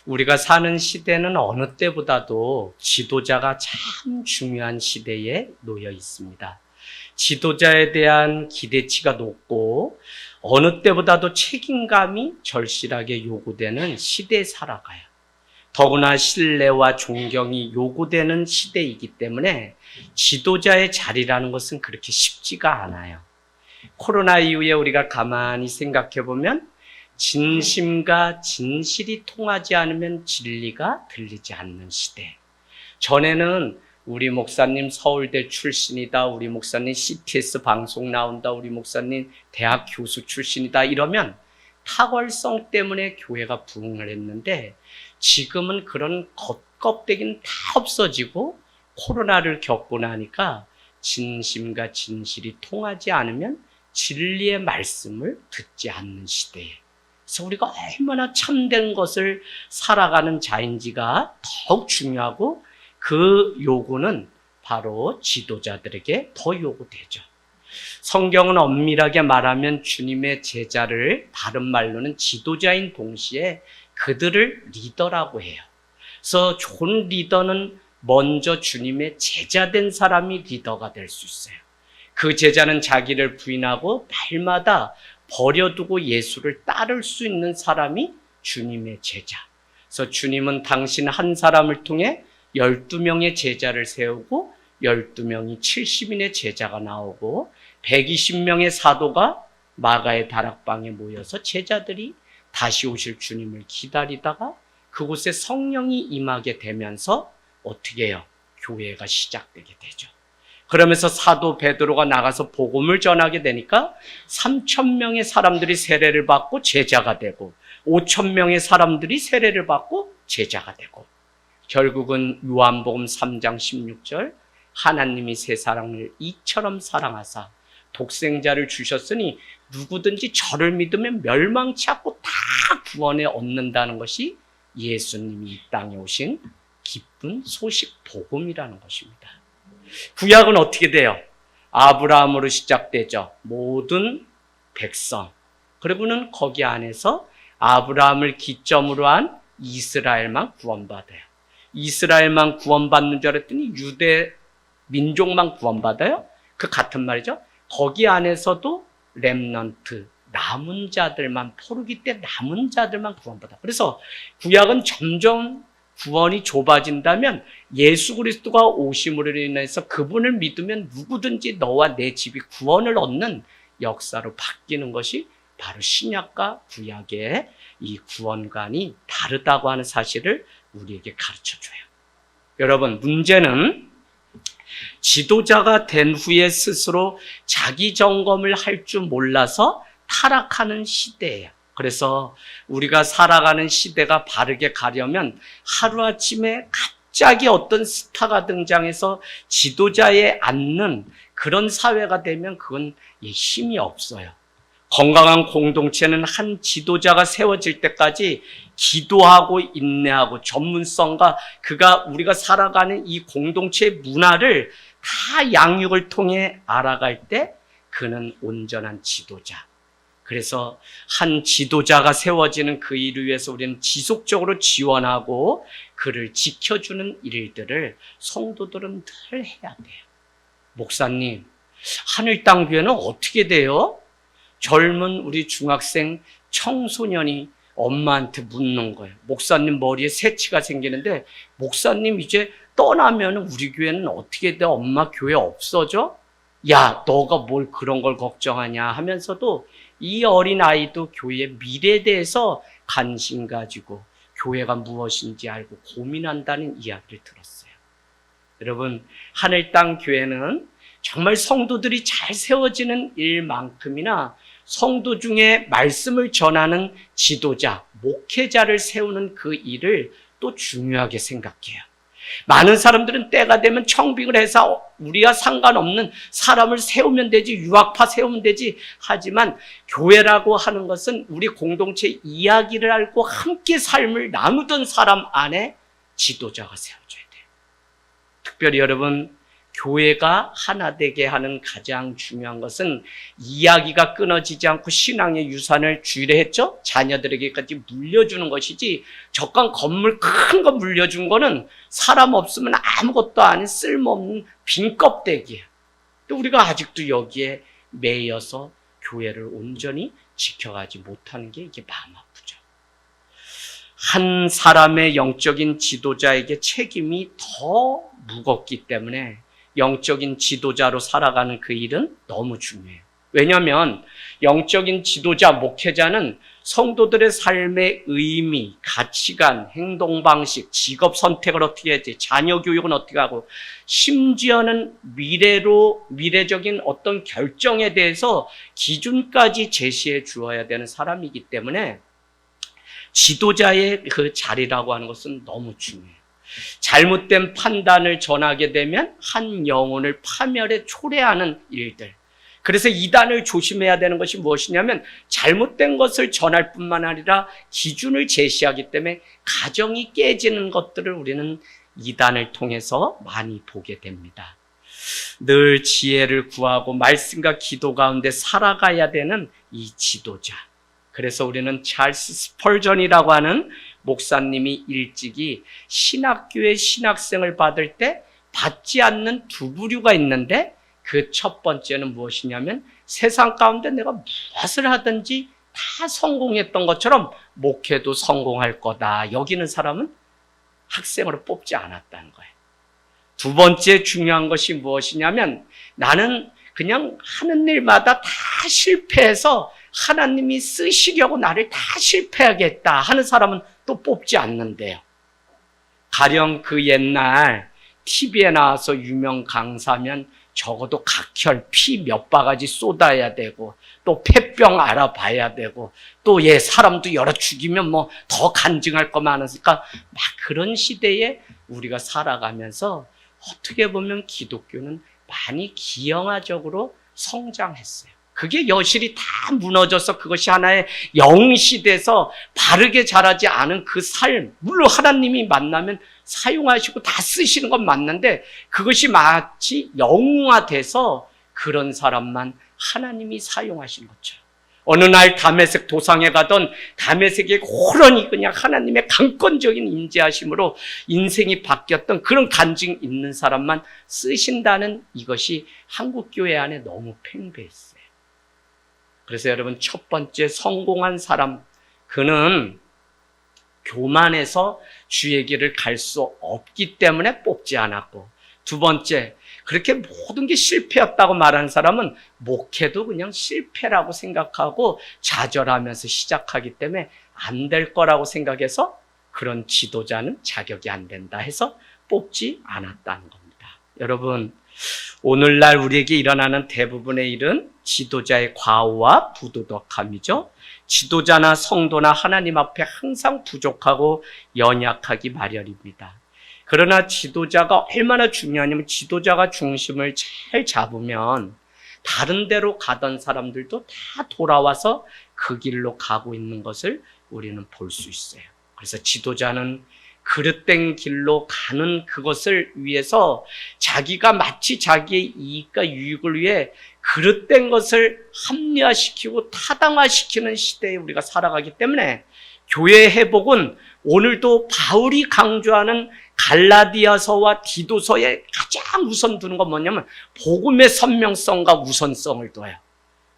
우리가 사는 시대는 어느 때보다도 지도자가 참 중요한 시대에 놓여 있습니다. 지도자에 대한 기대치가 높고 어느 때보다도 책임감이 절실하게 요구되는 시대에 살아가요. 더구나 신뢰와 존경이 요구되는 시대이기 때문에 지도자의 자리라는 것은 그렇게 쉽지가 않아요. 코로나 이후에 우리가 가만히 생각해 보면 진심과 진실이 통하지 않으면 진리가 들리지 않는 시대. 전에는 우리 목사님 서울대 출신이다, 우리 목사님 CTS 방송 나온다, 우리 목사님 대학 교수 출신이다 이러면 탁월성 때문에 교회가 부흥을 했는데 지금은 그런 겉껍데기는 다 없어지고 코로나를 겪고 나니까 진심과 진실이 통하지 않으면 진리의 말씀을 듣지 않는 시대에, 그래서 우리가 얼마나 참된 것을 살아가는 자인지가 더욱 중요하고 그 요구는 바로 지도자들에게 더 요구되죠. 성경은 엄밀하게 말하면 주님의 제자를 다른 말로는 지도자인 동시에 그들을 리더라고 해요. 그래서 좋은 리더는 먼저 주님의 제자된 사람이 리더가 될 수 있어요. 그 제자는 자기를 부인하고 날마다 버려두고 예수를 따를 수 있는 사람이 주님의 제자. 그래서 주님은 당신 한 사람을 통해 12명의 제자를 세우고 12명이 70인의 제자가 나오고 120명의 사도가 마가의 다락방에 모여서 제자들이 다시 오실 주님을 기다리다가 그곳에 성령이 임하게 되면서 어떻게 해요? 교회가 시작되게 되죠. 그러면서 사도 베드로가 나가서 복음을 전하게 되니까 3,000명의 사람들이 세례를 받고 제자가 되고 5,000명의 사람들이 세례를 받고 제자가 되고 결국은 요한복음 3장 16절 하나님이 세상을 이처럼 사랑하사 독생자를 주셨으니 누구든지 저를 믿으면 멸망치 않고 다 구원에 얻는다는 것이 예수님이 이 땅에 오신 기쁜 소식 복음이라는 것입니다. 구약은 어떻게 돼요? 아브라함으로 시작되죠. 모든 백성. 그리고는 거기 안에서 아브라함을 기점으로 한 이스라엘만 구원받아요. 이스라엘만 구원받는 줄 알았더니 유대 민족만 구원받아요? 그 같은 말이죠. 거기 안에서도 렘넌트, 남은 자들만, 포르기 때 남은 자들만 구원받아. 그래서 구약은 점점 구원이 좁아진다면 예수 그리스도가 오심으로 인해서 그분을 믿으면 누구든지 너와 내 집이 구원을 얻는 역사로 바뀌는 것이 바로 신약과 구약의 이 구원관이 다르다고 하는 사실을 우리에게 가르쳐줘요. 여러분, 문제는 지도자가 된 후에 스스로 자기 점검을 할 줄 몰라서 타락하는 시대예요. 그래서 우리가 살아가는 시대가 바르게 가려면 하루아침에 갑자기 어떤 스타가 등장해서 지도자에 앉는 그런 사회가 되면 그건 힘이 없어요. 건강한 공동체는 한 지도자가 세워질 때까지 기도하고 인내하고 전문성과 우리가 살아가는 이 공동체의 문화를 다 양육을 통해 알아갈 때 그는 온전한 지도자. 그래서 한 지도자가 세워지는 그 일을 위해서 우리는 지속적으로 지원하고 그를 지켜주는 일들을 성도들은 늘 해야 돼요. 목사님, 하늘 땅 교회는 어떻게 돼요? 젊은 우리 중학생 청소년이 엄마한테 묻는 거예요. 목사님 머리에 새치가 생기는데 목사님 이제 떠나면 우리 교회는 어떻게 돼? 엄마 교회 없어져? 야, 너가 뭘 그런 걸 걱정하냐 하면서도 이 어린아이도 교회의 미래에 대해서 관심 가지고 교회가 무엇인지 알고 고민한다는 이야기를 들었어요. 여러분, 하늘 땅 교회는 정말 성도들이 잘 세워지는 일만큼이나 성도 중에 말씀을 전하는 지도자, 목회자를 세우는 그 일을 또 중요하게 생각해요. 많은 사람들은 때가 되면 청빙을 해서 우리와 상관없는 사람을 세우면 되지, 유학파 세우면 되지. 하지만 교회라고 하는 것은 우리 공동체 이야기를 알고 함께 삶을 나누던 사람 안에 지도자가 세워져야 돼요. 특별히 여러분, 교회가 하나 되게 하는 가장 중요한 것은 이야기가 끊어지지 않고 신앙의 유산을 주례했죠. 자녀들에게까지 물려주는 것이지, 저간 건물 큰 거 물려준 거는 사람 없으면 아무것도 아닌 쓸모없는 빈 껍데기예요. 또 우리가 아직도 여기에 매여서 교회를 온전히 지켜가지 못하는 게 이게 마음 아프죠. 한 사람의 영적인 지도자에게 책임이 더 무겁기 때문에 영적인 지도자로 살아가는 그 일은 너무 중요해요. 왜냐하면 영적인 지도자, 목회자는 성도들의 삶의 의미, 가치관, 행동 방식, 직업 선택을 어떻게 해야지, 자녀 교육은 어떻게 하고, 심지어는 미래적인 어떤 결정에 대해서 기준까지 제시해 주어야 되는 사람이기 때문에 지도자의 그 자리라고 하는 것은 너무 중요해요. 잘못된 판단을 전하게 되면 한 영혼을 파멸에 초래하는 일들. 그래서 이단을 조심해야 되는 것이 무엇이냐면, 잘못된 것을 전할 뿐만 아니라 기준을 제시하기 때문에 가정이 깨지는 것들을 우리는 이단을 통해서 많이 보게 됩니다. 늘 지혜를 구하고 말씀과 기도 가운데 살아가야 되는 이 지도자. 그래서 우리는 찰스 스펄전이라고 하는 목사님이 일찍이 신학교의 신학생을 받을 때 받지 않는 두 부류가 있는데, 그 첫 번째는 무엇이냐면, 세상 가운데 내가 무엇을 하든지 다 성공했던 것처럼 목회도 성공할 거다 여기는 사람은 학생으로 뽑지 않았다는 거예요. 두 번째 중요한 것이 무엇이냐면, 나는 그냥 하는 일마다 다 실패해서 하나님이 쓰시려고 나를 다 실패하겠다 하는 사람은 또 뽑지 않는데요. 가령 그 옛날 TV에 나와서 유명 강사면 적어도 각혈, 피 몇 바가지 쏟아야 되고, 또 폐병 알아봐야 되고, 또 사람도 여러 죽이면 뭐 더 간증할 거 많으니까, 막 그런 시대에 우리가 살아가면서 어떻게 보면 기독교는 많이 기형아적으로 성장했어요. 그게 여실히 다 무너져서 그것이 하나의 영시돼서 바르게 자라지 않은 그 삶, 물론 하나님이 만나면 사용하시고 다 쓰시는 건 맞는데, 그것이 마치 영웅화돼서 그런 사람만 하나님이 사용하신 것처럼, 어느 날 다메섹 도상에 가던 다메섹의 호련히 그냥 하나님의 강권적인 임재하심으로 인생이 바뀌었던 그런 간증 있는 사람만 쓰신다는 이것이 한국교회 안에 너무 팽배했어요. 그래서 여러분, 첫 번째 성공한 사람, 그는 교만해서 주의 길을 갈 수 없기 때문에 뽑지 않았고, 두 번째, 그렇게 모든 게 실패였다고 말하는 사람은 목회도 그냥 실패라고 생각하고 좌절하면서 시작하기 때문에 안 될 거라고 생각해서 그런 지도자는 자격이 안 된다 해서 뽑지 않았다는 겁니다. 여러분, 오늘날 우리에게 일어나는 대부분의 일은 지도자의 과오와 부도덕함이죠. 지도자나 성도나 하나님 앞에 항상 부족하고 연약하기 마련입니다. 그러나 지도자가 얼마나 중요하냐면, 지도자가 중심을 잘 잡으면 다른 데로 가던 사람들도 다 돌아와서 그 길로 가고 있는 것을 우리는 볼 수 있어요. 그래서 지도자는 그릇된 길로 가는 그것을 위해서 자기가 마치 자기의 이익과 유익을 위해 그릇된 것을 합리화시키고 타당화시키는 시대에 우리가 살아가기 때문에, 교회의 회복은 오늘도 바울이 강조하는 갈라디아서와 디도서에 가장 우선 두는 건 뭐냐면 복음의 선명성과 우선성을 둬요.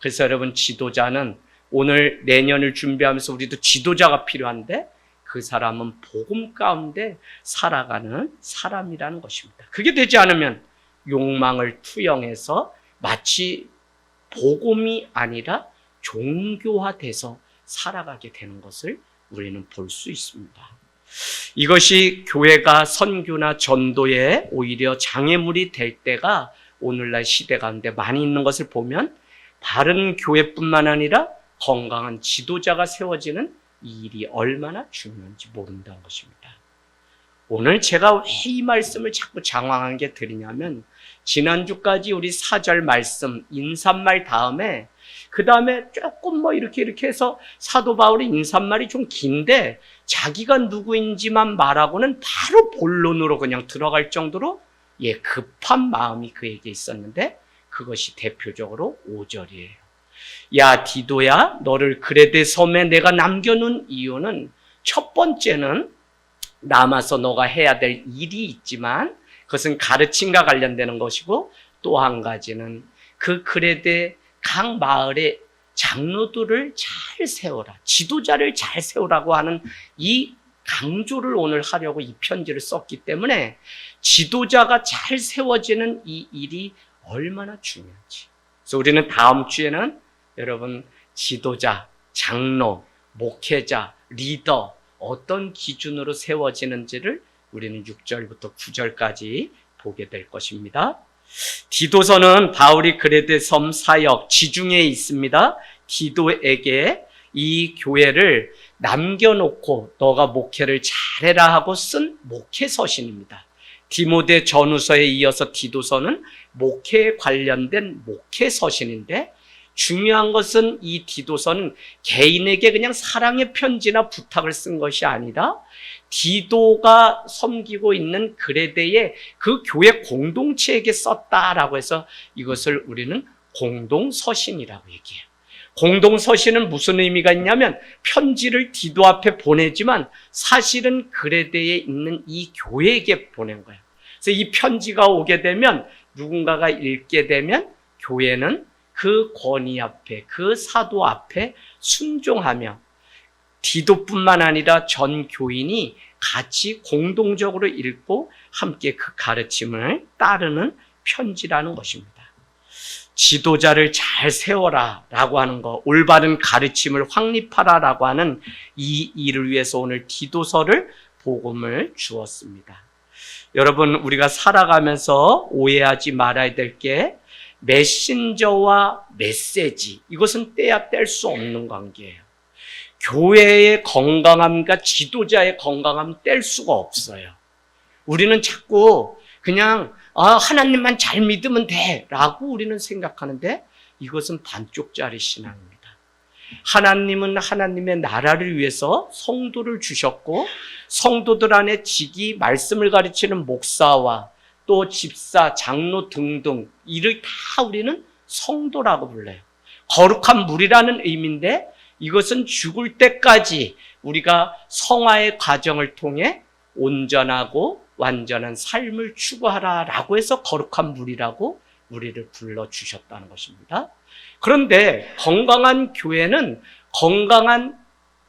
그래서 여러분, 지도자는 오늘 내년을 준비하면서 우리도 지도자가 필요한데, 그 사람은 복음 가운데 살아가는 사람이라는 것입니다. 그게 되지 않으면 욕망을 투영해서 마치 복음이 아니라 종교화돼서 살아가게 되는 것을 우리는 볼 수 있습니다. 이것이 교회가 선교나 전도에 오히려 장애물이 될 때가 오늘날 시대 가운데 많이 있는 것을 보면, 바른 교회뿐만 아니라 건강한 지도자가 세워지는 이 일이 얼마나 중요한지 모른다는 것입니다. 오늘 제가 왜 이 말씀을 자꾸 장황한 게 드리냐면, 지난주까지 우리 4절 말씀 인사말 다음에, 그 다음에 조금 이렇게 해서 사도 바울의 인사말이 좀 긴데, 자기가 누구인지만 말하고는 바로 본론으로 그냥 들어갈 정도로 예, 급한 마음이 그에게 있었는데 그것이 대표적으로 5절이에요. 야, 디도야, 너를 그레데 섬에 내가 남겨놓은 이유는 첫 번째는 남아서 너가 해야 될 일이 있지만 그것은 가르침과 관련되는 것이고, 또 한 가지는 그 그레데 각 마을의 장로들을 잘 세워라, 지도자를 잘 세우라고 하는 이 강조를 오늘 하려고 이 편지를 썼기 때문에 지도자가 잘 세워지는 이 일이 얼마나 중요한지. 그래서 우리는 다음 주에는 여러분 지도자, 장로, 목회자, 리더 어떤 기준으로 세워지는지를 우리는 6절부터 9절까지 보게 될 것입니다. 디도서는 바울이 그레데 섬 사역 지중해에 있습니다. 디도에게 이 교회를 남겨놓고 너가 목회를 잘해라 하고 쓴 목회 서신입니다. 디모데 전후서에 이어서 디도서는 목회에 관련된 목회 서신인데, 중요한 것은 이 디도서는 개인에게 그냥 사랑의 편지나 부탁을 쓴 것이 아니라 디도가 섬기고 있는 그레데의 그 교회 공동체에게 썼다라고 해서 이것을 우리는 공동서신이라고 얘기해요. 공동서신은 무슨 의미가 있냐면 편지를 디도 앞에 보내지만 사실은 그레데에 있는 이 교회에게 보낸 거예요. 그래서 이 편지가 오게 되면 누군가가 읽게 되면 교회는 그 권위 앞에, 그 사도 앞에 순종하며 디도뿐만 아니라 전 교인이 같이 공동적으로 읽고 함께 그 가르침을 따르는 편지라는 것입니다. 지도자를 잘 세워라 라고 하는 거, 올바른 가르침을 확립하라 라고 하는 이 일을 위해서 오늘 디도서를 복음을 주었습니다. 여러분, 우리가 살아가면서 오해하지 말아야 될 게 메신저와 메시지, 이것은 떼야 뗄 수 없는 관계예요. 교회의 건강함과 지도자의 건강함 뗄 수가 없어요. 우리는 자꾸 그냥 하나님만 잘 믿으면 돼 라고 우리는 생각하는데 이것은 반쪽짜리 신앙입니다. 하나님은 하나님의 나라를 위해서 성도를 주셨고, 성도들 안에 직이 말씀을 가르치는 목사와 또 집사, 장로 등등 이를 다 우리는 성도라고 불러요. 거룩한 무리라는 의미인데 이것은 죽을 때까지 우리가 성화의 과정을 통해 온전하고 완전한 삶을 추구하라라고 해서 거룩한 무리라고 우리를 불러주셨다는 것입니다. 그런데 건강한 교회는 건강한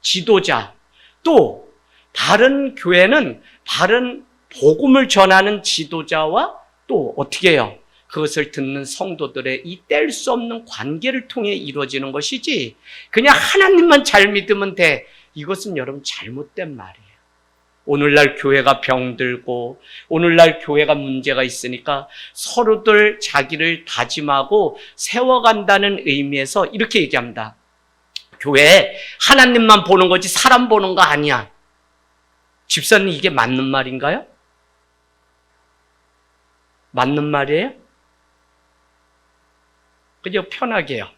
지도자, 또 바른 교회는 바른 복음을 전하는 지도자와 또 어떻게 해요? 그것을 듣는 성도들의 이 뗄 수 없는 관계를 통해 이루어지는 것이지 그냥 하나님만 잘 믿으면 돼. 이것은 여러분 잘못된 말이에요. 오늘날 교회가 병들고 오늘날 교회가 문제가 있으니까 서로들 자기를 다짐하고 세워간다는 의미에서 이렇게 얘기합니다. 교회 하나님만 보는 거지 사람 보는 거 아니야. 집사님, 이게 맞는 말인가요? 맞는 말이에요? 그냥 편하게요.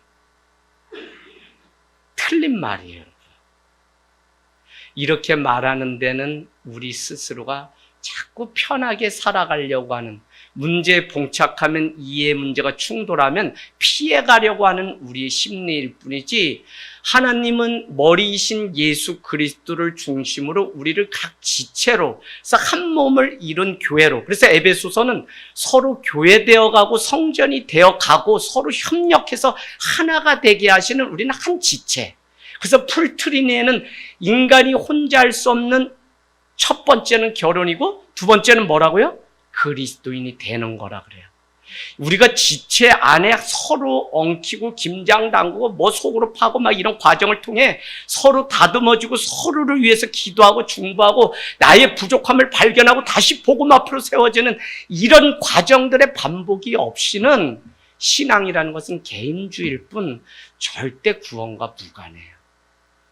틀린 말이에요. 이렇게 말하는 데는 우리 스스로가 자꾸 편하게 살아가려고 하는, 문제에 봉착하면 이해 문제가 충돌하면 피해가려고 하는 우리의 심리일 뿐이지, 하나님은 머리이신 예수 그리스도를 중심으로 우리를 각 지체로 그래서 한 몸을 이룬 교회로, 그래서 에베소서는 서로 교회되어가고 성전이 되어가고 서로 협력해서 하나가 되게 하시는, 우리는 한 지체. 그래서 풀트리니에는 인간이 혼자 할 수 없는 첫 번째는 결혼이고 두 번째는 뭐라고요? 그리스도인이 되는 거라 그래요. 우리가 지체 안에 서로 엉키고 김장 담그고 뭐 속으로 파고 막 이런 과정을 통해 서로 다듬어주고 서로를 위해서 기도하고 중보하고 나의 부족함을 발견하고 다시 복음 앞으로 세워지는 이런 과정들의 반복이 없이는 신앙이라는 것은 개인주의일 뿐 절대 구원과 무관해요.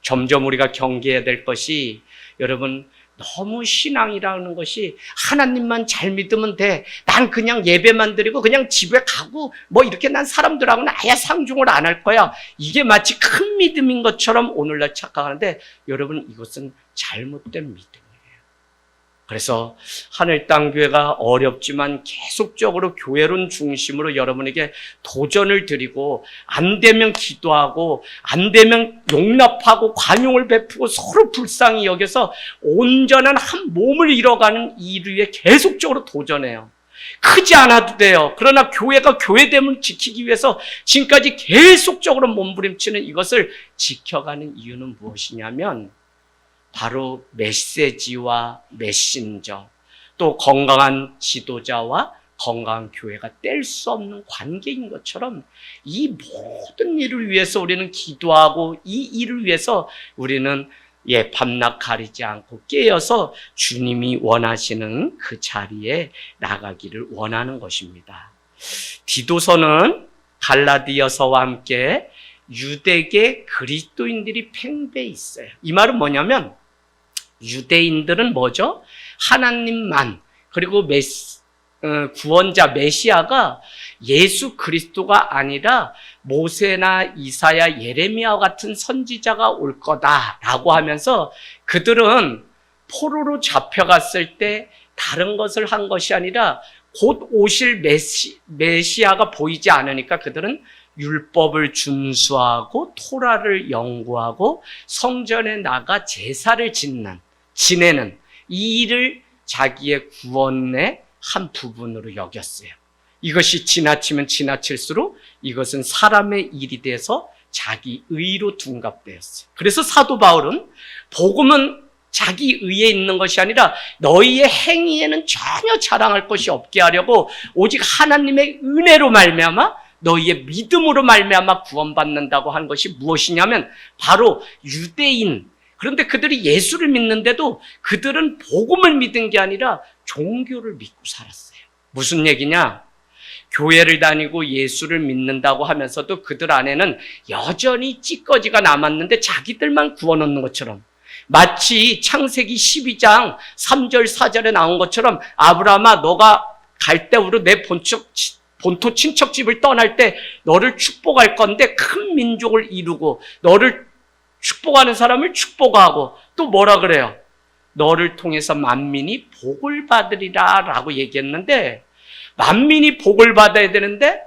점점 우리가 경계해야 될 것이, 여러분, 너무 신앙이라는 것이 하나님만 잘 믿으면 돼. 난 그냥 예배만 드리고 그냥 집에 가고 뭐 이렇게 난 사람들하고는 아예 상종을 안 할 거야. 이게 마치 큰 믿음인 것처럼 오늘날 착각하는데 여러분, 이것은 잘못된 믿음이에요. 그래서 하늘 땅 교회가 어렵지만 계속적으로 교회론 중심으로 여러분에게 도전을 드리고, 안 되면 기도하고, 안 되면 용납하고 관용을 베푸고 서로 불쌍히 여겨서 온전한 한 몸을 이뤄가는 일 위에 계속적으로 도전해요. 크지 않아도 돼요. 그러나 교회가 교회됨을 지키기 위해서 지금까지 계속적으로 몸부림치는 이것을 지켜가는 이유는 무엇이냐면 바로 메시지와 메신저, 또 건강한 지도자와 건강한 교회가 뗄 수 없는 관계인 것처럼 이 모든 일을 위해서 우리는 기도하고, 이 일을 위해서 우리는 밤낮 가리지 않고 깨어서 주님이 원하시는 그 자리에 나가기를 원하는 것입니다. 디도서는 갈라디아서와 함께 유대계 그리스도인들이 팽배해 있어요. 이 말은 뭐냐면 유대인들은 뭐죠? 하나님만, 그리고 구원자 메시아가 예수 그리스도가 아니라 모세나 이사야, 예레미야와 같은 선지자가 올 거다라고 하면서 그들은 포로로 잡혀갔을 때 다른 것을 한 것이 아니라 곧 오실 메시아가 보이지 않으니까 그들은 율법을 준수하고 토라를 연구하고 성전에 나가 제사를 지내는 이 일을 자기의 구원의 한 부분으로 여겼어요. 이것이 지나치면 지나칠수록 이것은 사람의 일이 돼서 자기 의로 둔갑되었어요. 그래서 사도 바울은 복음은 자기 의에 있는 것이 아니라 너희의 행위에는 전혀 자랑할 것이 없게 하려고 오직 하나님의 은혜로 말미암아 너희의 믿음으로 말미암아 구원받는다고 한 것이 무엇이냐면 바로 유대인. 그런데 그들이 예수를 믿는데도 그들은 복음을 믿은 게 아니라 종교를 믿고 살았어요. 무슨 얘기냐? 교회를 다니고 예수를 믿는다고 하면서도 그들 안에는 여전히 찌꺼기가 남았는데 자기들만 구원 얻는 것처럼, 마치 창세기 12장 3절 4절에 나온 것처럼 아브라함아 너가 갈대우로 내 본토 친척집을 떠날 때 너를 축복할 건데 큰 민족을 이루고 너를 축복하는 사람을 축복하고 또 뭐라 그래요? 너를 통해서 만민이 복을 받으리라 라고 얘기했는데, 만민이 복을 받아야 되는데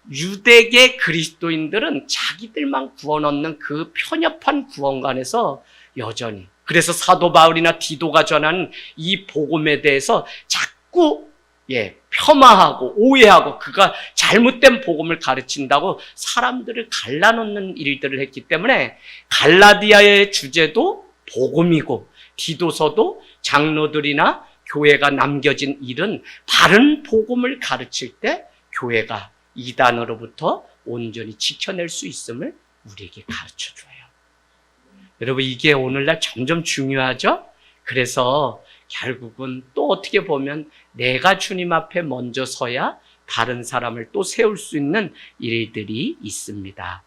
유대계 그리스도인들은 자기들만 구원 얻는 그 편협한 구원관에서 여전히, 그래서 사도 바울이나 디도가 전하는 이 복음에 대해서 자꾸 폄하하고 오해하고 그가 잘못된 복음을 가르친다고 사람들을 갈라놓는 일들을 했기 때문에 갈라디아의 주제도 복음이고 디도서도 장로들이나 교회가 남겨진 일은 바른 복음을 가르칠 때 교회가 이단으로부터 온전히 지켜낼 수 있음을 우리에게 가르쳐줘요. 여러분, 이게 오늘날 점점 중요하죠? 그래서 결국은 또 어떻게 보면 내가 주님 앞에 먼저 서야 다른 사람을 또 세울 수 있는 일들이 있습니다.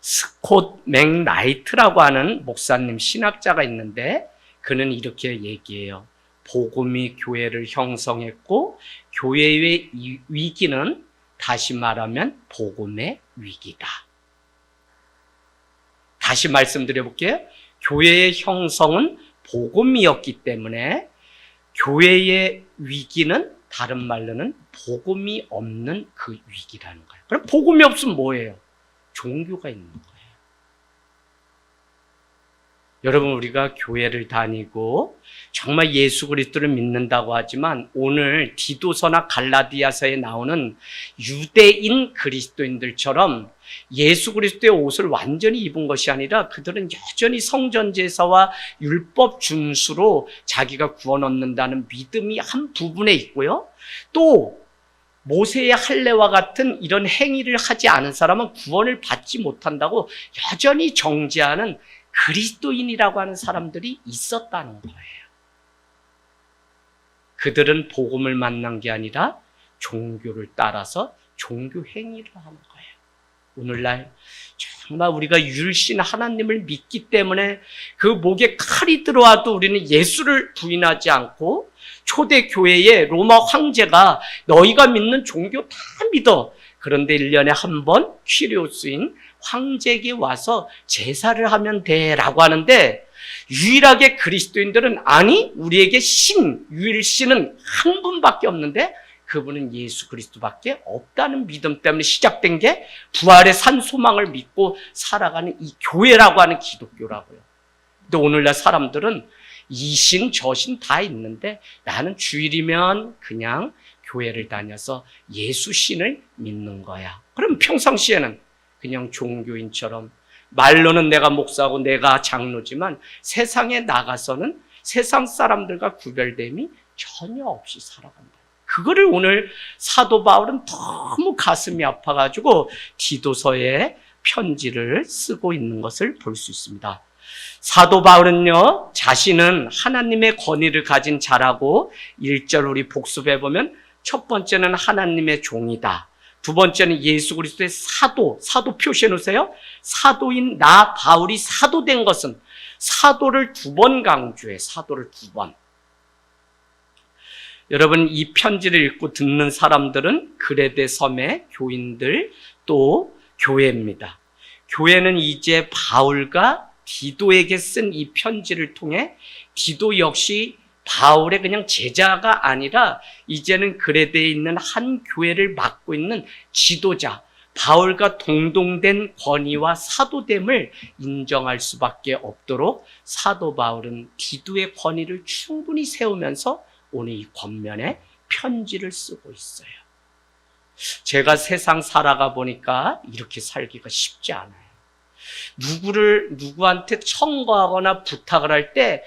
스콧 맥나이트라고 하는 목사님, 신학자가 있는데 그는 이렇게 얘기해요. 복음이 교회를 형성했고 교회의 위기는 다시 말하면 복음의 위기다. 다시 말씀드려볼게요. 교회의 형성은 복음이었기 때문에 교회의 위기는 다른 말로는 복음이 없는 그 위기라는 거예요. 그럼 복음이 없으면 뭐예요? 종교가 있는 거예요. 여러분, 우리가 교회를 다니고 정말 예수 그리스도를 믿는다고 하지만 오늘 디도서나 갈라디아서에 나오는 유대인 그리스도인들처럼 예수 그리스도의 옷을 완전히 입은 것이 아니라 그들은 여전히 성전 제사와 율법 준수로 자기가 구원 얻는다는 믿음이 한 부분에 있고요. 또 모세의 할례와 같은 이런 행위를 하지 않은 사람은 구원을 받지 못한다고 여전히 정죄하는 그리스도인이라고 하는 사람들이 있었다는 거예요. 그들은 복음을 만난 게 아니라 종교를 따라서 종교 행위를 하는 거예요. 오늘날 정말 우리가 율신 하나님을 믿기 때문에 그 목에 칼이 들어와도 우리는 예수를 부인하지 않고 초대 교회의 로마 황제가 너희가 믿는 종교 다 믿어. 그런데 1년에 한 번 퀴리오스인 황제에게 와서 제사를 하면 돼 라고 하는데 유일하게 그리스도인들은 아니 우리에게 유일신은 한 분밖에 없는데 그분은 예수 그리스도밖에 없다는 믿음 때문에 시작된 게 부활의 산 소망을 믿고 살아가는 이 교회라고 하는 기독교라고요. 근데 오늘날 사람들은 이신 저신 다 있는데 나는 주일이면 그냥 교회를 다녀서 예수신을 믿는 거야. 그럼 평상시에는 그냥 종교인처럼 말로는 내가 목사고 내가 장로지만 세상에 나가서는 세상 사람들과 구별됨이 전혀 없이 살아간다. 그거를 오늘 사도 바울은 너무 가슴이 아파가지고 디도서에 편지를 쓰고 있는 것을 볼 수 있습니다. 사도 바울은요, 자신은 하나님의 권위를 가진 자라고 1절 우리 복습해보면 첫 번째는 하나님의 종이다. 두 번째는 예수 그리스도의 사도 표시해 놓으세요. 사도인 나 바울이 사도된 것은 사도를 2번 강조해, 사도를 2번. 여러분, 이 편지를 읽고 듣는 사람들은 그레데 섬의 교인들 또 교회입니다. 교회는 이제 바울과 디도에게 쓴 이 편지를 통해 디도 역시 바울의 그냥 제자가 아니라 이제는 그레데에 있는 한 교회를 맡고 있는 지도자, 바울과 동동된 권위와 사도됨을 인정할 수밖에 없도록 사도 바울은 디도의 권위를 충분히 세우면서 오늘 이 권면에 편지를 쓰고 있어요. 제가 세상 살아가 보니까 이렇게 살기가 쉽지 않아요. 누구한테 청구하거나 부탁을 할 때,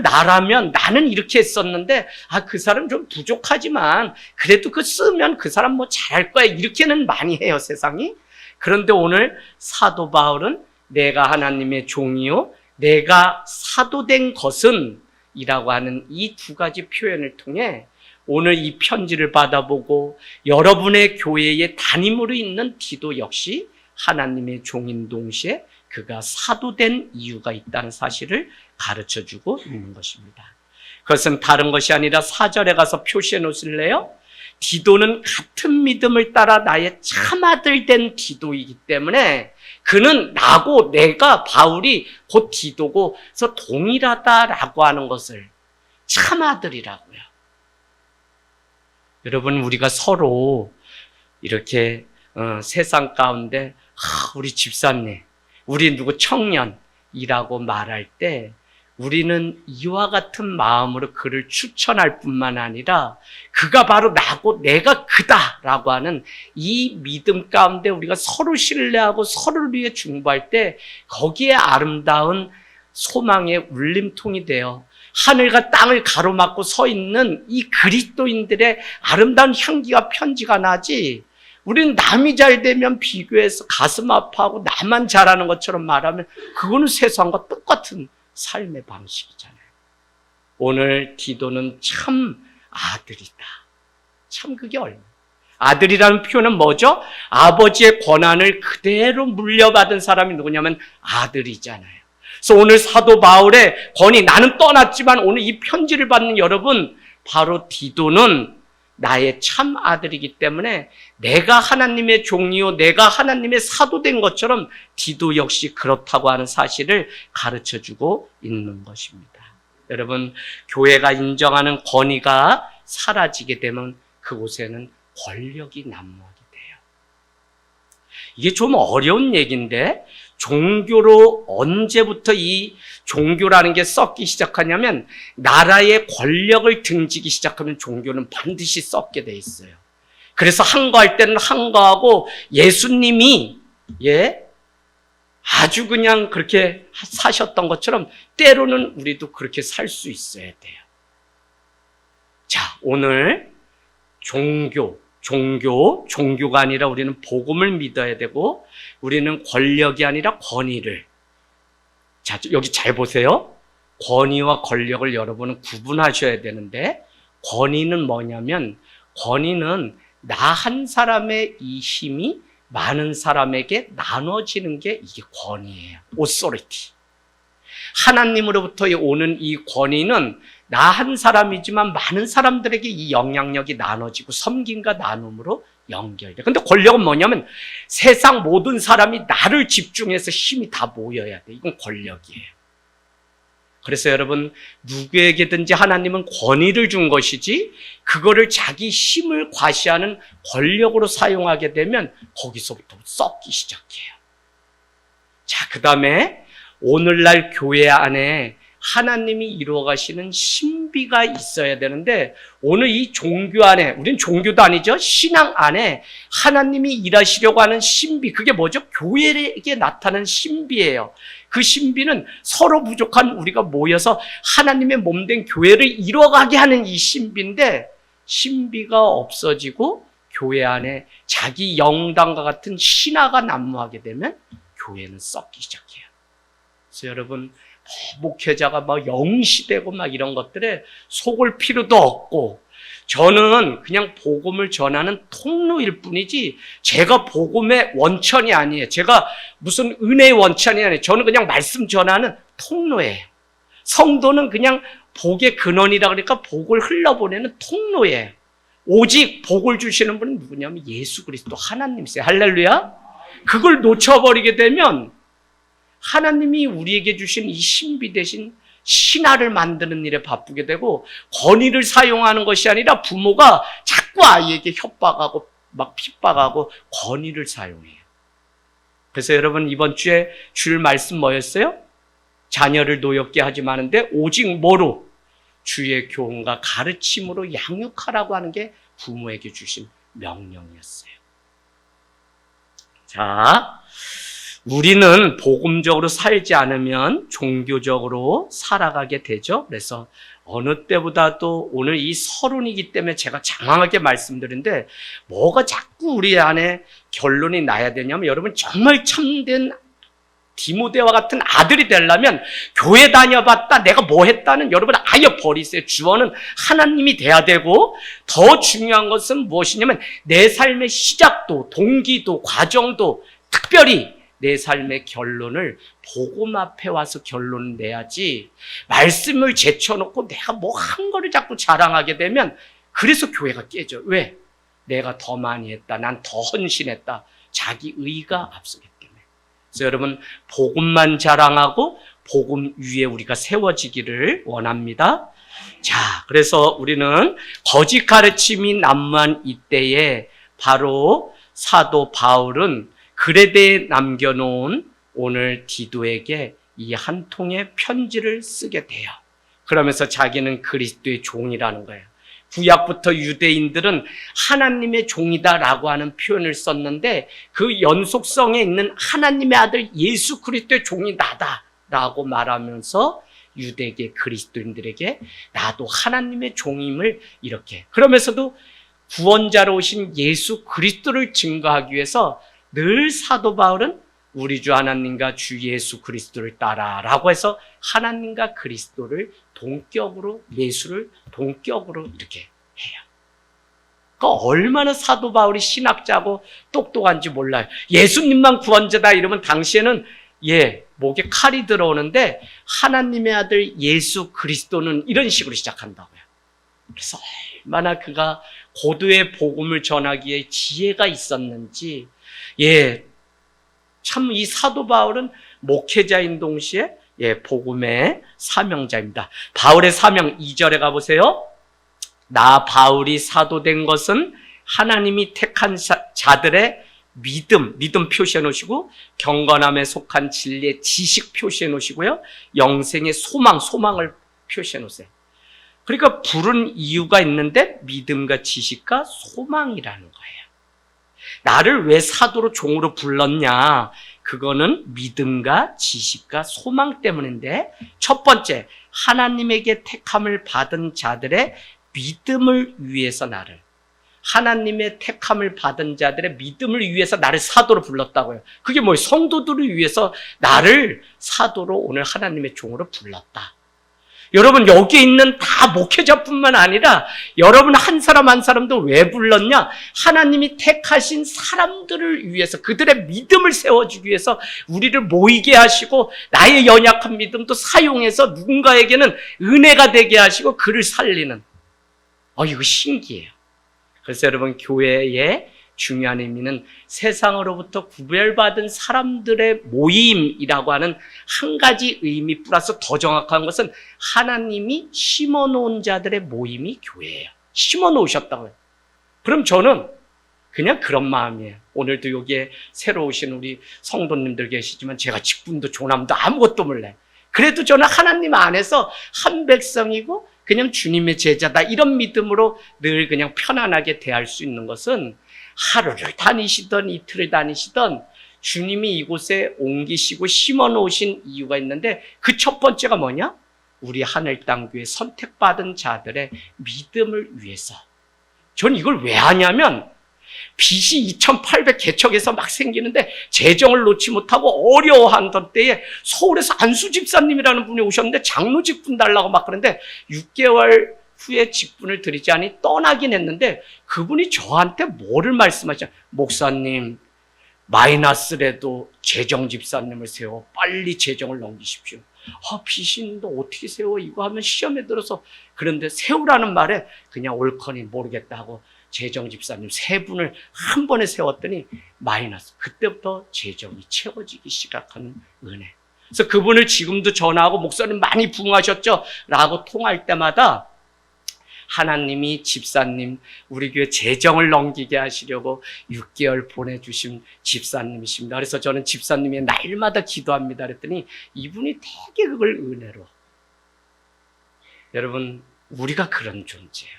나라면 나는 이렇게 했었는데, 그 사람 좀 부족하지만, 그래도 그거 쓰면 그 사람 뭐 잘할 거야. 이렇게는 많이 해요, 세상이. 그런데 오늘 사도 바울은 내가 하나님의 종이요, 내가 사도된 것은 이라고 하는 이 2가지 표현을 통해 오늘 이 편지를 받아보고 여러분의 교회의 담임으로 있는 디도 역시 하나님의 종인 동시에 그가 사도된 이유가 있다는 사실을 가르쳐주고 있는 것입니다. 그것은 다른 것이 아니라 4절에 가서 표시해 놓으실래요? 디도는 같은 믿음을 따라 나의 참아들 된 디도이기 때문에 그는 나고 내가 바울이 곧 디도고 그래서 동일하다라고 하는 것을 참아들이라고요. 여러분, 우리가 서로 이렇게 세상 가운데 우리 집사님, 우리 누구 청년이라고 말할 때 우리는 이와 같은 마음으로 그를 추천할 뿐만 아니라 그가 바로 나고 내가 그다라고 하는 이 믿음 가운데 우리가 서로 신뢰하고 서로를 위해 중보할 때 거기에 아름다운 소망의 울림통이 되어 하늘과 땅을 가로막고 서 있는 이 그리스도인들의 아름다운 향기가 편지가 나지, 우리는 남이 잘 되면 비교해서 가슴 아파하고 나만 잘하는 것처럼 말하면 그거는 세상과 똑같은 삶의 방식이잖아요. 오늘 디도는 참 아들이다. 참 그게 얼마나. 아들이라는 표현은 뭐죠? 아버지의 권한을 그대로 물려받은 사람이 누구냐면 아들이잖아요. 그래서 오늘 사도 바울의 권위, 나는 떠났지만 오늘 이 편지를 받는 여러분, 바로 디도는 나의 참 아들이기 때문에 내가 하나님의 종이요 내가 하나님의 사도된 것처럼 디도 역시 그렇다고 하는 사실을 가르쳐주고 있는 것입니다. 여러분, 교회가 인정하는 권위가 사라지게 되면 그곳에는 권력이 난무하게 돼요. 이게 좀 어려운 얘기인데, 종교로 언제부터 이 종교라는 게 썩기 시작하냐면 나라의 권력을 등지기 시작하면 종교는 반드시 썩게 돼 있어요. 그래서 항거할 때는 항거하고 예수님이 아주 그냥 그렇게 사셨던 것처럼 때로는 우리도 그렇게 살 수 있어야 돼요. 자, 오늘 종교가 아니라 우리는 복음을 믿어야 되고 우리는 권력이 아니라 권위를. 자, 여기 잘 보세요. 권위와 권력을 여러분은 구분하셔야 되는데, 권위는 뭐냐면 권위는 나 한 사람의 이 힘이 많은 사람에게 나눠지는 게 이게 권위예요. authority. 하나님으로부터 오는 이 권위는 나 한 사람이지만 많은 사람들에게 이 영향력이 나눠지고 섬김과 나눔으로 연결돼. 근데 권력은 뭐냐면 세상 모든 사람이 나를 집중해서 힘이 다 모여야 돼. 이건 권력이에요. 그래서 여러분, 누구에게든지 하나님은 권위를 준 것이지 그거를 자기 힘을 과시하는 권력으로 사용하게 되면 거기서부터 썩기 시작해요. 자, 그 다음에 오늘날 교회 안에 하나님이 이루어가시는 신비가 있어야 되는데, 오늘 이 종교 안에, 우린 종교도 아니죠, 신앙 안에 하나님이 일하시려고 하는 신비, 그게 뭐죠? 교회에게 나타나는 신비예요. 그 신비는 서로 부족한 우리가 모여서 하나님의 몸된 교회를 이루어가게 하는 이 신비인데, 신비가 없어지고 교회 안에 자기 영당과 같은 신화가 난무하게 되면 교회는 썩기 시작해요. 그래서 여러분, 목회자가 막 영시되고 막 이런 것들에 속을 필요도 없고, 저는 그냥 복음을 전하는 통로일 뿐이지 제가 복음의 원천이 아니에요. 제가 무슨 은혜의 원천이 아니에요. 저는 그냥 말씀 전하는 통로예요. 성도는 그냥 복의 근원이라 그러니까 복을 흘러보내는 통로예요. 오직 복을 주시는 분은 누구냐면 예수 그리스도 하나님이세요. 할렐루야. 그걸 놓쳐버리게 되면 하나님이 우리에게 주신 이 신비 대신 신화를 만드는 일에 바쁘게 되고, 권위를 사용하는 것이 아니라 부모가 자꾸 아이에게 협박하고 막 핍박하고 권위를 사용해요. 그래서 여러분, 이번 주에 줄 말씀 뭐였어요? 자녀를 노엽게 하지 마는데 오직 뭐로? 주의 교훈과 가르침으로 양육하라고 하는 게 부모에게 주신 명령이었어요. 자, 우리는 복음적으로 살지 않으면 종교적으로 살아가게 되죠. 그래서 어느 때보다도 오늘 이 서론이기 때문에 제가 장황하게 말씀드리는데, 뭐가 자꾸 우리 안에 결론이 나야 되냐면, 여러분 정말 참된 디모데와 같은 아들이 되려면 교회 다녀봤다, 내가 뭐 했다는 여러분 아예 버리세요. 주어는 하나님이 돼야 되고, 더 중요한 것은 무엇이냐면 내 삶의 시작도, 동기도, 과정도, 특별히 내 삶의 결론을 복음 앞에 와서 결론을 내야지, 말씀을 제쳐놓고 내가 뭐 한 거를 자꾸 자랑하게 되면 그래서 교회가 깨져. 왜? 내가 더 많이 했다, 난 더 헌신했다, 자기 의가 앞서기 때문에. 그래서 여러분, 복음만 자랑하고 복음 위에 우리가 세워지기를 원합니다. 자, 그래서 우리는 거짓 가르침이 난무한 이때에 바로 사도 바울은 그레데에 남겨놓은 오늘 디도에게 이 한 통의 편지를 쓰게 돼요. 그러면서 자기는 그리스도의 종이라는 거예요. 구약부터 유대인들은 하나님의 종이다라고 하는 표현을 썼는데, 그 연속성에 있는 하나님의 아들 예수 그리스도의 종이 나다라고 말하면서 유대계 그리스도인들에게 나도 하나님의 종임을 이렇게, 그러면서도 구원자로 오신 예수 그리스도를 증거하기 위해서 늘 사도 바울은 우리 주 하나님과 주 예수 그리스도를 따라라고 해서 하나님과 그리스도를 동격으로, 예수를 동격으로 이렇게 해요. 그러니까 얼마나 사도 바울이 신학자고 똑똑한지 몰라요. 예수님만 구원자다 이러면 당시에는 목에 칼이 들어오는데, 하나님의 아들 예수 그리스도는 이런 식으로 시작한다고요. 그래서 얼마나 그가 고도의 복음을 전하기에 지혜가 있었는지, 참 이 사도 바울은 목회자인 동시에 복음의 사명자입니다. 바울의 사명 2절에 가보세요. 나 바울이 사도된 것은 하나님이 택한 자들의 믿음 표시해 놓으시고, 경건함에 속한 진리의 지식 표시해 놓으시고요, 영생의 소망을 표시해 놓으세요. 그러니까 부른 이유가 있는데 믿음과 지식과 소망이라는 거예요. 나를 왜 사도로 종으로 불렀냐? 그거는 믿음과 지식과 소망 때문인데, 첫 번째, 하나님에게 택함을 받은 자들의 믿음을 위해서 나를, 하나님의 택함을 받은 자들의 믿음을 위해서 나를 사도로 불렀다고요. 그게 뭐예요? 성도들을 위해서 나를 사도로 오늘 하나님의 종으로 불렀다. 여러분, 여기 있는 다 목회자뿐만 아니라 여러분 한 사람 한 사람도 왜 불렀냐? 하나님이 택하신 사람들을 위해서, 그들의 믿음을 세워주기 위해서 우리를 모이게 하시고, 나의 연약한 믿음도 사용해서 누군가에게는 은혜가 되게 하시고 그를 살리는, 이거 신기해요. 그래서 여러분, 교회에 중요한 의미는 세상으로부터 구별받은 사람들의 모임이라고 하는 한 가지 의미 플러스 더 정확한 것은 하나님이 심어놓은 자들의 모임이 교회예요. 심어놓으셨다고요. 그럼 저는 그냥 그런 마음이에요. 오늘도 여기에 새로 오신 우리 성도님들 계시지만 제가 직분도 조남도 아무것도 몰라요. 그래도 저는 하나님 안에서 한 백성이고 그냥 주님의 제자다 이런 믿음으로 늘 그냥 편안하게 대할 수 있는 것은 하루를 다니시던 이틀을 다니시던 주님이 이곳에 옮기시고 심어놓으신 이유가 있는데 그 첫 번째가 뭐냐? 우리 하늘땅교회 선택받은 자들의 믿음을 위해서. 저는 이걸 왜 하냐면 빚이 2,800 개척에서 막 생기는데 재정을 놓지 못하고 어려워하던 때에 서울에서 안수 집사님이라는 분이 오셨는데 장로 직분 달라고 막 그러는데 6개월 후에 직분을 드리지 않니 떠나긴 했는데 그분이 저한테 뭐를 말씀하시냐. 목사님, 마이너스라도 재정 집사님을 세워 빨리 재정을 넘기십시오. 빚인데 어떻게 세워? 이거 하면 시험에 들어서. 그런데 세우라는 말에 그냥 옳거니 모르겠다 하고 재정 집사님 3분을 한 번에 세웠더니 마이너스. 그때부터 재정이 채워지기 시작하는 은혜. 그래서 그분을 지금도 전화하고 목사님 많이 부흥하셨죠? 라고 통화할 때마다 하나님이 집사님 우리 교회 재정을 넘기게 하시려고 6개월 보내주신 집사님이십니다. 그래서 저는 집사님이 날마다 기도합니다. 그랬더니 이분이 되게 그걸 은혜로. 여러분 우리가 그런 존재예요.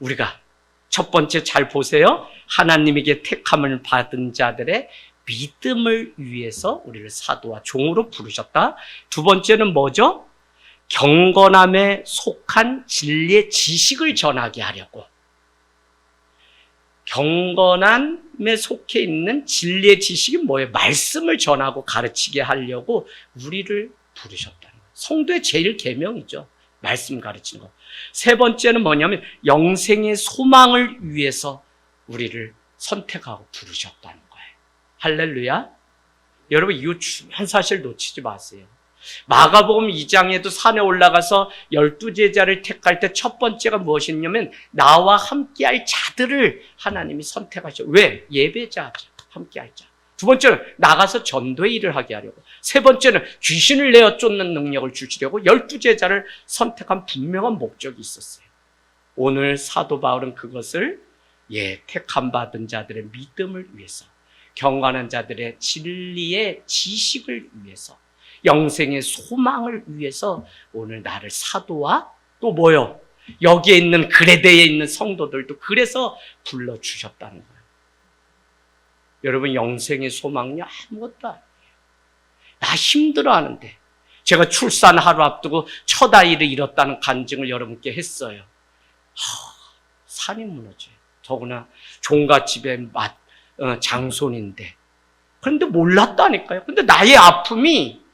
우리가 첫 번째 잘 보세요. 하나님에게 택함을 받은 자들의 믿음을 위해서 우리를 사도와 종으로 부르셨다. 두 번째는 뭐죠? 경건함에 속한 진리의 지식을 전하게 하려고. 경건함에 속해 있는 진리의 지식이 뭐예요? 말씀을 전하고 가르치게 하려고 우리를 부르셨다는 거예요. 성도의 제일 계명이죠. 말씀 가르치는 거. 세 번째는 뭐냐면 영생의 소망을 위해서 우리를 선택하고 부르셨다는 거예요. 할렐루야. 여러분 이 중요한 사실 놓치지 마세요. 마가복음 2장에도 산에 올라가서 12제자를 택할 때 첫 번째가 무엇이냐면 나와 함께할 자들을 하나님이 선택하셔. 왜? 예배자 함께할 자. 두 번째는 나가서 전도의 일을 하게 하려고. 세 번째는 귀신을 내어 쫓는 능력을 주시려고 12제자를 선택한 분명한 목적이 있었어요. 오늘 사도 바울은 그것을 택함 받은 자들의 믿음을 위해서, 경건한 자들의 진리의 지식을 위해서, 영생의 소망을 위해서 오늘 나를 사도와 또 뭐요? 여기에 있는 그레데에 있는 성도들도 그래서 불러주셨다는 거예요. 여러분 영생의 소망이 아무것도 아니에요. 나 힘들어하는데 제가 출산 하루 앞두고 첫 아이를 잃었다는 간증을 여러분께 했어요. 산이 무너져요. 더구나 종갓집의 장손인데. 그런데 몰랐다니까요. 근데 나의 아픔이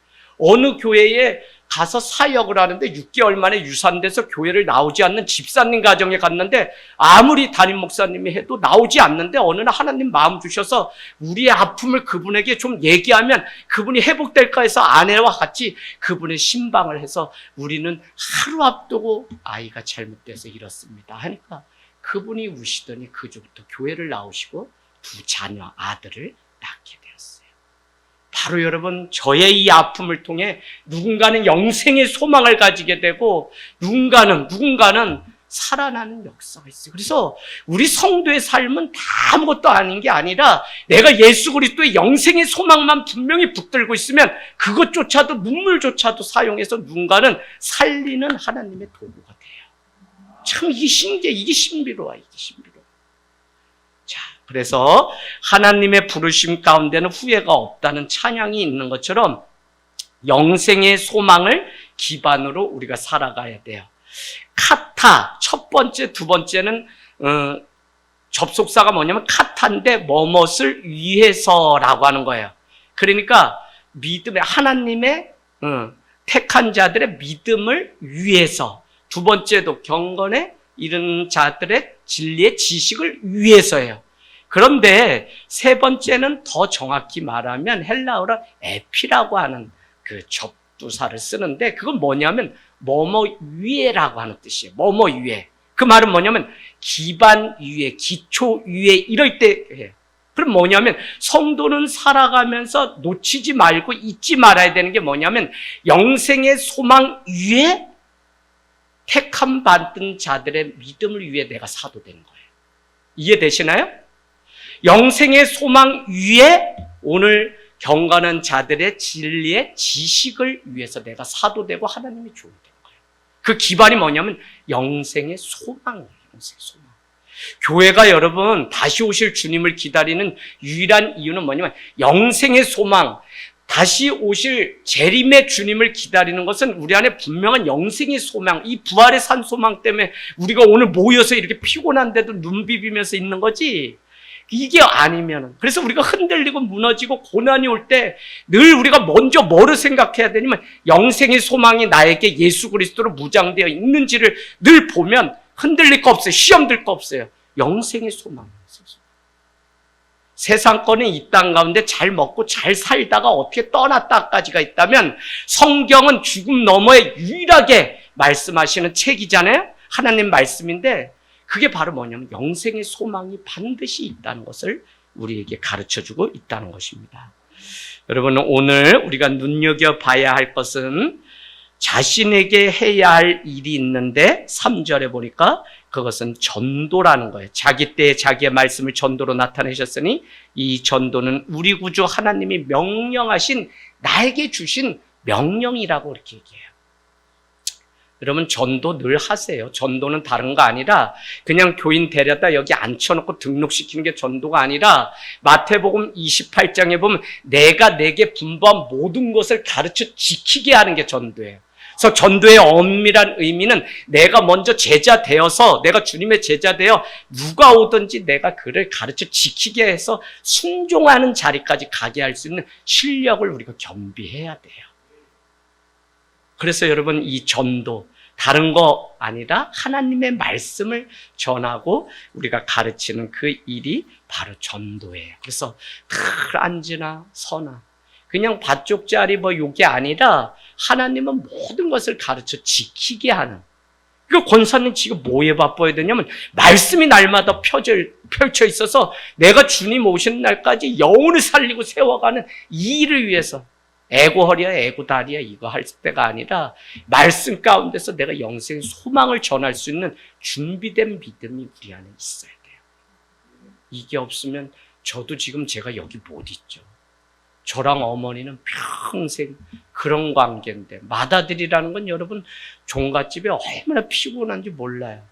어느 교회에 가서 사역을 하는데 6개월 만에 유산돼서 교회를 나오지 않는 집사님 가정에 갔는데 아무리 담임 목사님이 해도 나오지 않는데 어느 날 하나님 마음 주셔서 우리의 아픔을 그분에게 좀 얘기하면 그분이 회복될까 해서 아내와 같이 그분의 신방을 해서 우리는 하루 앞두고 아이가 잘못돼서 이렇습니다 하니까 그분이 우시더니 그저부터 교회를 나오시고 2 자녀 아들을 낳게 되었어요. 바로 여러분 저의 이 아픔을 통해 누군가는 영생의 소망을 가지게 되고 누군가는 살아나는 역사가 있어요. 그래서 우리 성도의 삶은 다 아무것도 아닌 게 아니라 내가 예수 그리스도의 영생의 소망만 분명히 붙들고 있으면 그것조차도 눈물조차도 사용해서 누군가는 살리는 하나님의 도구가 돼요. 참 이게 신기해. 이게 신비로워. 이게 신비로워. 자, 그래서 하나님의 부르심 가운데는 후회가 없다는 찬양이 있는 것처럼 영생의 소망을 기반으로 우리가 살아가야 돼요. 카타, 첫 번째, 두 번째는 접속사가 뭐냐면 카타인데 뭐뭇을 위해서라고 하는 거예요. 그러니까 믿음의 하나님의 택한 자들의 믿음을 위해서, 두 번째도 경건에 이른 자들의 진리의 지식을 위해서예요. 그런데 세 번째는 더 정확히 말하면 헬라어로 에피라고 하는 그 접두사를 쓰는데 그건 뭐냐면 뭐뭐 위에라고 하는 뜻이에요. 뭐뭐 위에. 그 말은 뭐냐면 기반 위에, 기초 위에 이럴 때 해요. 그럼 뭐냐면 성도는 살아가면서 놓치지 말고 잊지 말아야 되는 게 뭐냐면 영생의 소망 위에 택함 받은 자들의 믿음을 위해 내가 사도되는 거예요. 이해되시나요? 영생의 소망 위에 오늘 경건한 자들의 진리의 지식을 위해서 내가 사도되고 하나님이 주어야 되는 거예요. 그 기반이 뭐냐면 영생의 소망이에요. 영생의 소망. 교회가 여러분 다시 오실 주님을 기다리는 유일한 이유는 뭐냐면 영생의 소망, 다시 오실 재림의 주님을 기다리는 것은 우리 안에 분명한 영생의 소망, 이 부활의 산 소망 때문에 우리가 오늘 모여서 이렇게 피곤한데도 눈 비비면서 있는 거지. 이게 아니면, 그래서 우리가 흔들리고 무너지고 고난이 올 때 늘 우리가 먼저 뭐를 생각해야 되냐면 영생의 소망이 나에게 예수 그리스도로 무장되어 있는지를 늘 보면 흔들릴 거 없어요. 시험 들 거 없어요. 영생의 소망. 세상권은 이 땅 가운데 잘 먹고 잘 살다가 어떻게 떠났다까지가 있다면 성경은 죽음 너머에 유일하게 말씀하시는 책이잖아요. 하나님 말씀인데 그게 바로 뭐냐면 영생의 소망이 반드시 있다는 것을 우리에게 가르쳐주고 있다는 것입니다. 여러분, 오늘 우리가 눈여겨봐야 할 것은 자신에게 해야 할 일이 있는데 3절에 보니까 그것은 전도라는 거예요. 자기 때에 자기의 말씀을 전도로 나타내셨으니 이 전도는 우리 구주 하나님이 명령하신 나에게 주신 명령이라고 이렇게 얘기해요. 여러분, 전도 늘 하세요. 전도는 다른 거 아니라 그냥 교인 데려다 여기 앉혀놓고 등록시키는 게 전도가 아니라 마태복음 28장에 보면 내가 내게 분부한 모든 것을 가르쳐 지키게 하는 게 전도예요. 그래서 전도의 엄밀한 의미는 내가 먼저 제자 되어서 내가 주님의 제자 되어 누가 오든지 내가 그를 가르쳐 지키게 해서 순종하는 자리까지 가게 할 수 있는 실력을 우리가 겸비해야 돼요. 그래서 여러분, 이 전도 다른 거 아니라 하나님의 말씀을 전하고 우리가 가르치는 그 일이 바로 전도예요. 그래서 늘 앉으나 서나 그냥 밭쪽자리 요게 아니라 하나님은 모든 것을 가르쳐 지키게 하는. 그 권사님 지금 뭐에 바빠야 되냐면 말씀이 날마다 펼쳐 있어서 내가 주님 오시는 날까지 영혼을 살리고 세워가는 이 일을 위해서 애고 허리야 애고 다리야 이거 할 때가 아니라 말씀 가운데서 내가 영생의 소망을 전할 수 있는 준비된 믿음이 우리 안에 있어야 돼요. 이게 없으면 저도 지금 제가 여기 못 있죠. 저랑 어머니는 평생 그런 관계인데 맏아들이라는 건 여러분 종갓집에 얼마나 피곤한지 몰라요.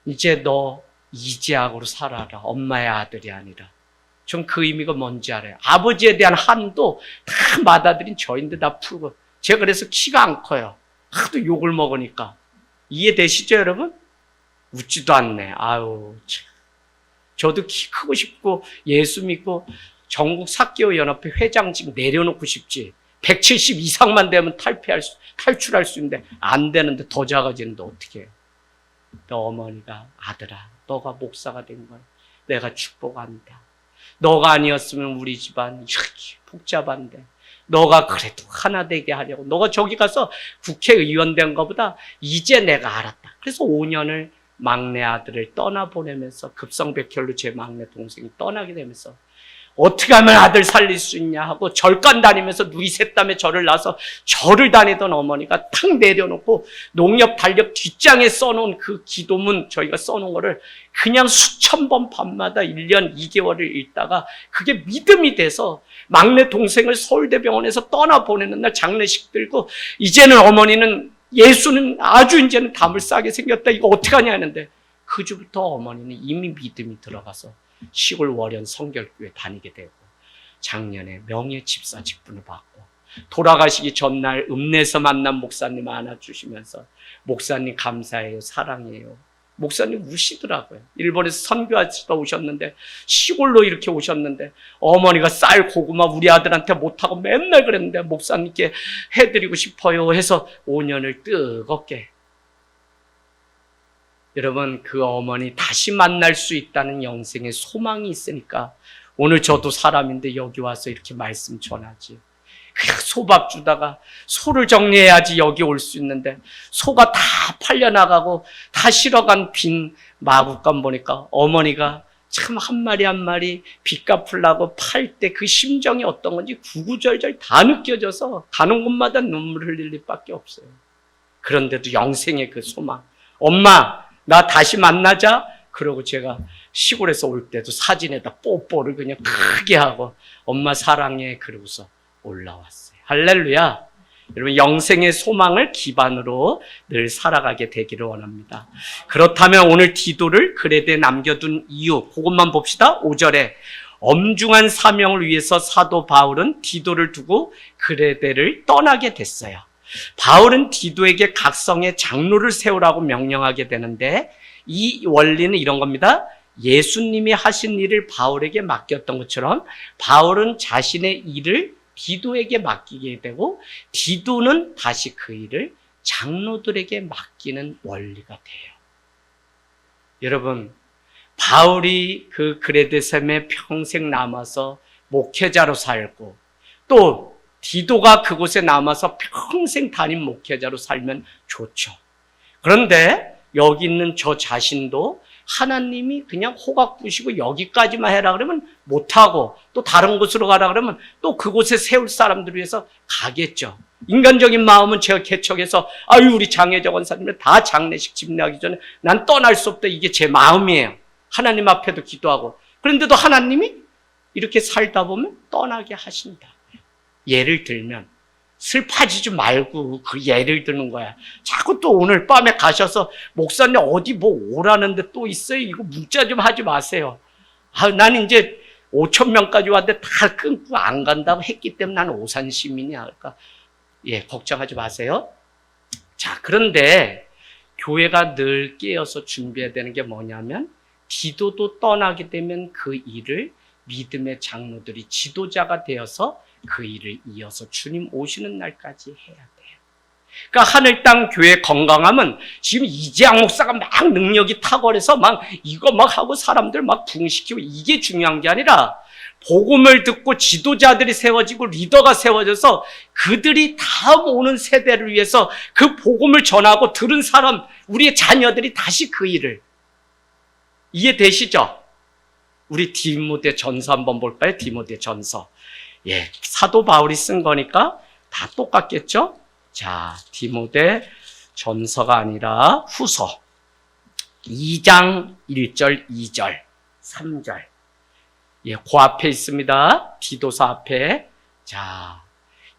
이제 너 이제하고로 살아라. 엄마의 아들이 아니라. 전 그 의미가 뭔지 알아요. 아버지에 대한 한도 다 맏아들인 저인데 다 풀고. 제가 그래서 키가 안 커요. 하도 욕을 먹으니까. 이해되시죠, 여러분? 웃지도 않네. 아유, 참. 저도 키 크고 싶고 예수 믿고 전국 사개오 연합회 회장직 내려놓고 싶지. 170 이상만 되면 탈출할 수 있는데 안 되는데 더 작아지는데 어떻게 해요? 너 어머니가 아들아, 너가 목사가 된 걸 내가 축복한다. 너가 아니었으면 우리 집안 이렇게 복잡한데 너가 그래도 하나 되게 하려고 너가 저기 가서 국회의원 된 것보다 이제 내가 알았다. 그래서 5년을 막내 아들을 떠나보내면서 급성백혈로 제 막내 동생이 떠나게 되면서 어떻게 하면 아들 살릴 수 있냐 하고 절간 다니면서 누이 셋담에 절을 나서 절을 다니던 어머니가 탁 내려놓고 농협 달력 뒷장에 써놓은 그 기도문 저희가 써놓은 거를 그냥 수천 번 밤마다 1년 2개월을 읽다가 그게 믿음이 돼서 막내 동생을 서울대병원에서 떠나보내는 날 장례식 들고 이제는 어머니는 예수는 아주 이제는 담을 싸게 생겼다. 이거 어떻게 하냐 하는데 그 주부터 어머니는 이미 믿음이 들어가서 시골 월연 성결교회 다니게 되고 작년에 명예 집사 직분을 받고 돌아가시기 전날 읍내에서 만난 목사님 안아주시면서 목사님 감사해요, 사랑해요. 목사님 우시더라고요. 일본에서 선교하시다 오셨는데 시골로 이렇게 오셨는데 어머니가 쌀 고구마 우리 아들한테 못하고 맨날 그랬는데 목사님께 해드리고 싶어요 해서 5년을 뜨겁게. 여러분, 그 어머니 다시 만날 수 있다는 영생의 소망이 있으니까 오늘 저도 사람인데 여기 와서 이렇게 말씀 전하지. 그 소밥 주다가 소를 정리해야지 여기 올 수 있는데 소가 다 팔려나가고 다 실어간 빈 마구간 보니까 어머니가 참 한 마리 한 마리 빚 갚으려고 팔 때 그 심정이 어떤 건지 구구절절 다 느껴져서 가는 곳마다 눈물 흘릴 일밖에 없어요. 그런데도 영생의 그 소망. 엄마, 나 다시 만나자. 그러고 제가 시골에서 올 때도 사진에다 뽀뽀를 그냥 크게 하고 엄마 사랑해 그러고서 올라왔어요. 할렐루야. 여러분 영생의 소망을 기반으로 늘 살아가게 되기를 원합니다. 그렇다면 오늘 디도를 그레데에 남겨둔 이유 그것만 봅시다. 5절에 엄중한 사명을 위해서 사도 바울은 디도를 두고 그레데를 떠나게 됐어요. 바울은 디도에게 각성의 장로를 세우라고 명령하게 되는데 이 원리는 이런 겁니다. 예수님이 하신 일을 바울에게 맡겼던 것처럼 바울은 자신의 일을 디도에게 맡기게 되고 디도는 다시 그 일을 장로들에게 맡기는 원리가 돼요. 여러분, 바울이 그 그레데 섬에 평생 남아서 목회자로 살고 또 디도가 그곳에 남아서 평생 담임 목회자로 살면 좋죠. 그런데 여기 있는 저 자신도 하나님이 그냥 호각 부시고 여기까지만 해라 그러면 못하고 또 다른 곳으로 가라 그러면 또 그곳에 세울 사람들을 위해서 가겠죠. 인간적인 마음은 제가 개척해서 아유 우리 장혜정 원사님을 다 장례식 집례하기 전에 난 떠날 수 없다. 이게 제 마음이에요. 하나님 앞에도 기도하고. 그런데도 하나님이 이렇게 살다 보면 떠나게 하신다. 예를 들면 슬퍼지지 말고 그 예를 드는 거야. 자꾸 또 오늘 밤에 가셔서 목사님 어디 뭐 오라는데 또 있어요. 이거 문자 좀 하지 마세요. 나는 이제 5,000명까지 왔는데 다 끊고 안 간다고 했기 때문에 나는 오산 시민이야. 그러니까 걱정하지 마세요. 자, 그런데 교회가 늘 깨어서 준비해야 되는 게 뭐냐면 디도도 떠나게 되면 그 일을 믿음의 장로들이 지도자가 되어서 그 일을 이어서 주님 오시는 날까지 해야 돼요. 그러니까 하늘 땅 교회 건강함은 지금 이재학 목사가 막 능력이 탁월해서 막 이거 막 하고 사람들 막 붕시키고 이게 중요한 게 아니라 복음을 듣고 지도자들이 세워지고 리더가 세워져서 그들이 다음 오는 세대를 위해서 그 복음을 전하고 들은 사람 우리의 자녀들이 다시 그 일을 이해되시죠? 우리 디모데 전서 한번 볼까요? 디모데 전서. 사도 바울이 쓴 거니까 다 똑같겠죠? 자, 디모데 전서가 아니라 후서 2장 1절, 2절, 3절. 그 앞에 있습니다. 디도서 앞에. 자,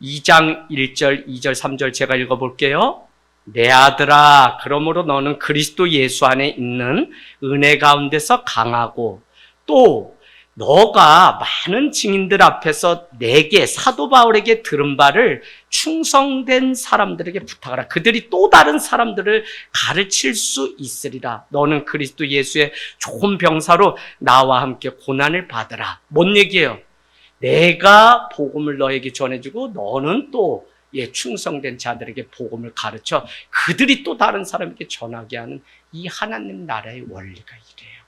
2장 1절, 2절, 3절 제가 읽어볼게요. 내 아들아, 그러므로 너는 그리스도 예수 안에 있는 은혜 가운데서 강하고 또 너가 많은 증인들 앞에서 내게 사도 바울에게 들은 바를 충성된 사람들에게 부탁하라. 그들이 또 다른 사람들을 가르칠 수 있으리라. 너는 그리스도 예수의 좋은 병사로 나와 함께 고난을 받으라. 뭔 얘기예요? 내가 복음을 너에게 전해주고 너는 또 충성된 자들에게 복음을 가르쳐 그들이 또 다른 사람에게 전하게 하는 이 하나님 나라의 원리가 이래요.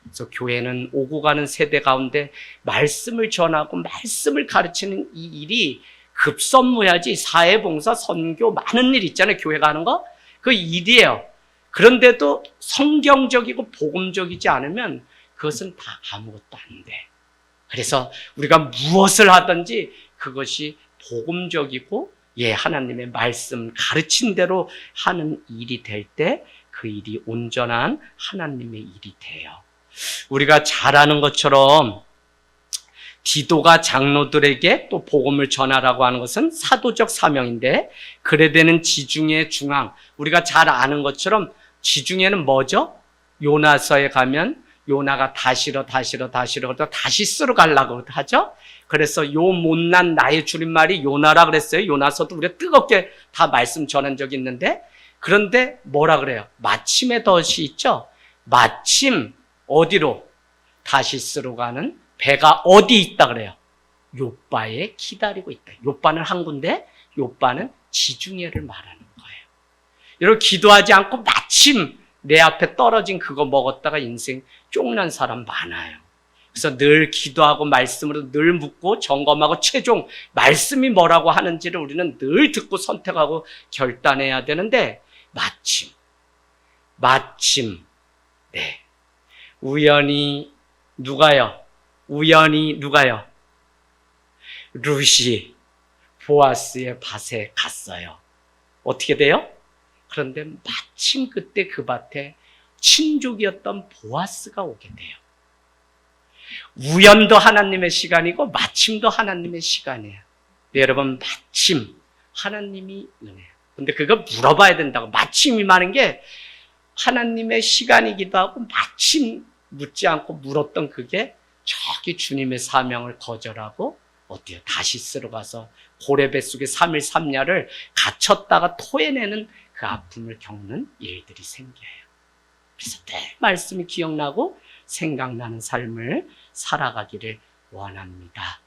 그래서 교회는 오고 가는 세대 가운데 말씀을 전하고 말씀을 가르치는 이 일이 급선무해야지. 사회봉사, 선교 많은 일 있잖아요. 교회가 하는 거. 그 일이에요. 그런데도 성경적이고 복음적이지 않으면 그것은 다 아무것도 안 돼. 그래서 우리가 무엇을 하든지 그것이 복음적이고 하나님의 말씀 가르친 대로 하는 일이 될 때 그 일이 온전한 하나님의 일이 돼요. 우리가 잘 아는 것처럼 디도가 장로들에게 또 복음을 전하라고 하는 것은 사도적 사명인데 그레데는 지중해 중앙. 우리가 잘 아는 것처럼 지중해는 뭐죠? 요나서에 가면 요나가 다시러 다시스로 가려고 하죠. 그래서 요 못난 나의 줄임말이 요나라 그랬어요. 요나서도 우리가 뜨겁게 다 말씀 전한 적이 있는데 그런데 뭐라 그래요? 마침의 덫이 있죠. 마침 어디로? 다시스로 가는 배가 어디 있다 그래요? 요바에 기다리고 있다. 요바는 한 군데, 요바는 지중해를 말하는 거예요. 여러분 기도하지 않고 마침 내 앞에 떨어진 그거 먹었다가 인생 쫑난 사람 많아요. 그래서 늘 기도하고 말씀으로 늘 묻고 점검하고 최종 말씀이 뭐라고 하는지를 우리는 늘 듣고 선택하고 결단해야 되는데 마침 네. 우연히 누가요? 룻이 보아스의 밭에 갔어요. 어떻게 돼요? 그런데 마침 그때 그 밭에 친족이었던 보아스가 오게 돼요. 우연도 하나님의 시간이고 마침도 하나님의 시간이에요. 네, 여러분 마침 하나님이 은혜예요. 근데 그거 물어봐야 된다고. 마침이 많은 게 하나님의 시간이기도 하고 마침 묻지 않고 물었던 그게 저기 주님의 사명을 거절하고 어때요? 다시 쓰러 가서 고래 뱃속에 3일 3야를 갇혔다가 토해내는 그 아픔을 겪는 일들이 생겨요. 그래서 늘 말씀이 기억나고 생각나는 삶을 살아가기를 원합니다.